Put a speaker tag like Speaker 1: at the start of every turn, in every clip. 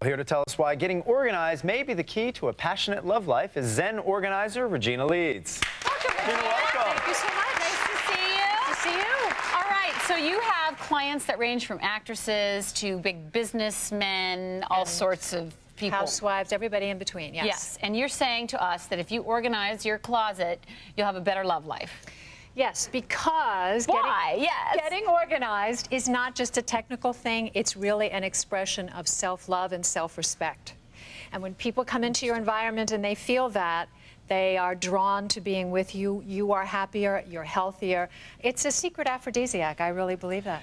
Speaker 1: Here to tell us why getting organized may be the key to a passionate love life is Zen organizer Regina Leeds.
Speaker 2: Welcome, Regina.
Speaker 1: Welcome.
Speaker 2: Thank you so much. Nice to see you.
Speaker 3: Good to see you.
Speaker 2: All right, so you have clients that range from actresses to big businessmen, all sorts of people.
Speaker 3: Housewives, everybody in between, yes.
Speaker 2: Yes, and you're saying to us that if you organize your closet, you'll have a better love life.
Speaker 3: Yes, because getting organized is not just a technical thing, it's really an expression of self-love and self-respect. And when people come into your environment and they feel that, they are drawn to being with you, you are happier, you're healthier. It's a secret aphrodisiac, I really believe that.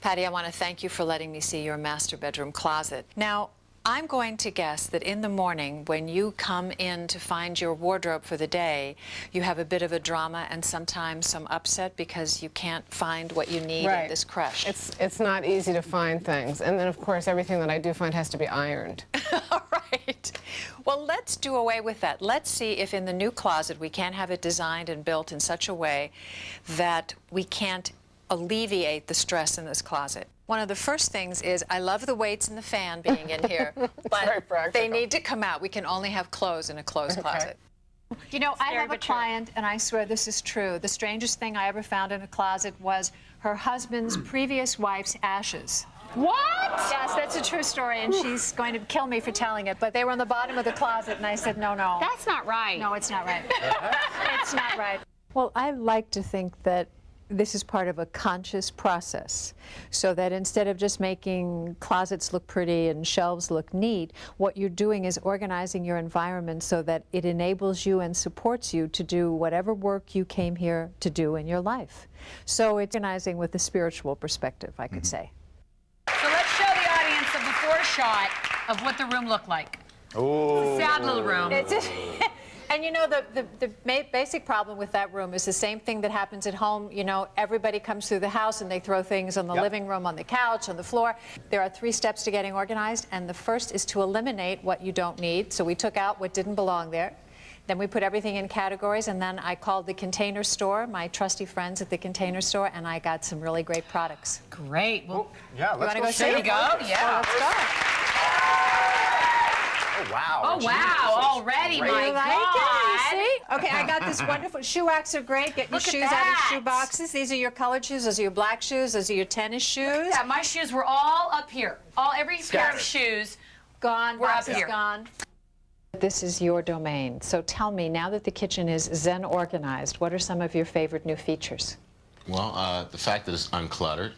Speaker 3: Patty, I want to thank you for letting me see your master bedroom closet. Now, I'm going to guess that in the morning, when you come in to find your wardrobe for the day, you have a bit of a drama and sometimes some upset because you can't find what you need in this crush.
Speaker 4: It's not easy to find things. And then, of course, everything that I do find has to be ironed.
Speaker 3: All right. Well, let's do away with that. Let's see if in the new closet we can have it designed and built in such a way that we can't alleviate the stress in this closet. One of the first things is I love the weights and the fan being in here, but they need to come out. We can only have clothes in a closed closet. You know, I have a client, and I swear this is true. The strangest thing I ever found in a closet was her husband's previous wife's ashes.
Speaker 2: What?
Speaker 3: Yes, that's a true story, and she's going to kill me for telling it, but they were on the bottom of the closet, and I said, no, no.
Speaker 2: That's not right.
Speaker 3: No, it's not right. It's not right. Well, I like to think that this is part of a conscious process, so that instead of just making closets look pretty and shelves look neat, what you're doing is organizing your environment so that it enables you and supports you to do whatever work you came here to do in your life. So it's organizing with a spiritual perspective, I could say.
Speaker 2: So let's show the audience a before shot of what the room looked like.
Speaker 1: Oh.
Speaker 2: It's a sad little room.
Speaker 3: And you know, the basic problem with that room is the same thing that happens at home. You know, everybody comes through the house and they throw things on the living room, on the couch, on the floor. There are 3 steps to getting organized, and the first is to eliminate what you don't need. So we took out what didn't belong there. Then we put everything in categories, and then I called the Container Store, my trusty friends at the Container Store, and I got some really great products.
Speaker 2: Great. Well,
Speaker 1: yeah, let's
Speaker 3: go see.
Speaker 2: There you go. Yeah.
Speaker 3: Well, let's go.
Speaker 1: Oh, wow.
Speaker 2: Oh, wow. Already, my God.
Speaker 3: See? Okay, I got this wonderful, shoe wax are great. Get your shoes out of shoe boxes. These are your colored shoes. Those are your black shoes. Those are your tennis shoes.
Speaker 2: Yeah, my shoes were all up here. Every pair of shoes
Speaker 3: gone,
Speaker 2: were up
Speaker 3: boxes
Speaker 2: here.
Speaker 3: Gone. This is your domain. So tell me, now that the kitchen is Zen organized, what are some of your favorite new features?
Speaker 5: Well, the fact that it's uncluttered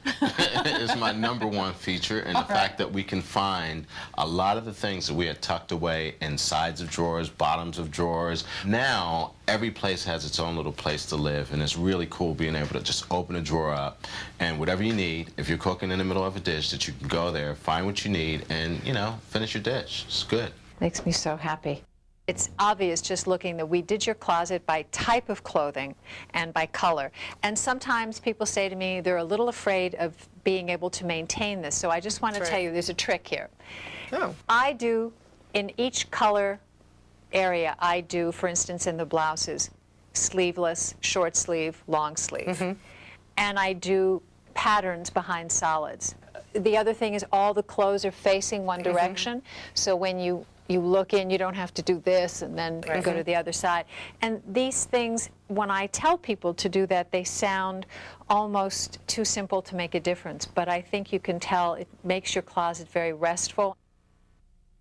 Speaker 5: is my #1 feature, and the fact that we can find a lot of the things that we had tucked away in sides of drawers, bottoms of drawers. Now, every place has its own little place to live, and it's really cool being able to just open a drawer up, and whatever you need, if you're cooking in the middle of a dish, that you can go there, find what you need, and, you know, finish your dish. It's good.
Speaker 3: Makes me so happy. It's obvious just looking that we did your closet by type of clothing and by color. And sometimes people say to me they're a little afraid of being able to maintain this. So I just want to tell you there's a trick here.
Speaker 4: Oh.
Speaker 3: I do, in each color area, I do, for instance, in the blouses, sleeveless, short sleeve, long sleeve. And I do patterns behind solids. The other thing is all the clothes are facing one direction. So when you look in, you don't have to do this and then go to the other side. And these things, when I tell people to do that, they sound almost too simple to make a difference. But I think you can tell it makes your closet very restful.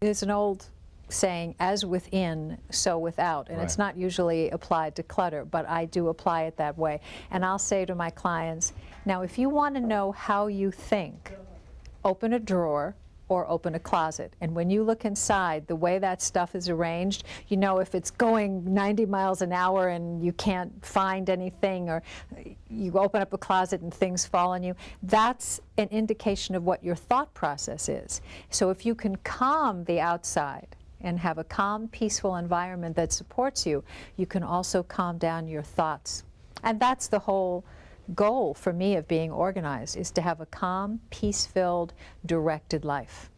Speaker 3: There's an old saying, as within, so without. And it's not usually applied to clutter, but I do apply it that way. And I'll say to my clients, now if you want to know how you think, open a drawer or open a closet. And when you look inside, the way that stuff is arranged, you know if it's going 90 miles an hour and you can't find anything, or you open up a closet and things fall on you, that's an indication of what your thought process is. So if you can calm the outside and have a calm, peaceful environment that supports you, you can also calm down your thoughts. And that's the whole goal for me of being organized, is to have a calm, peace-filled, directed life.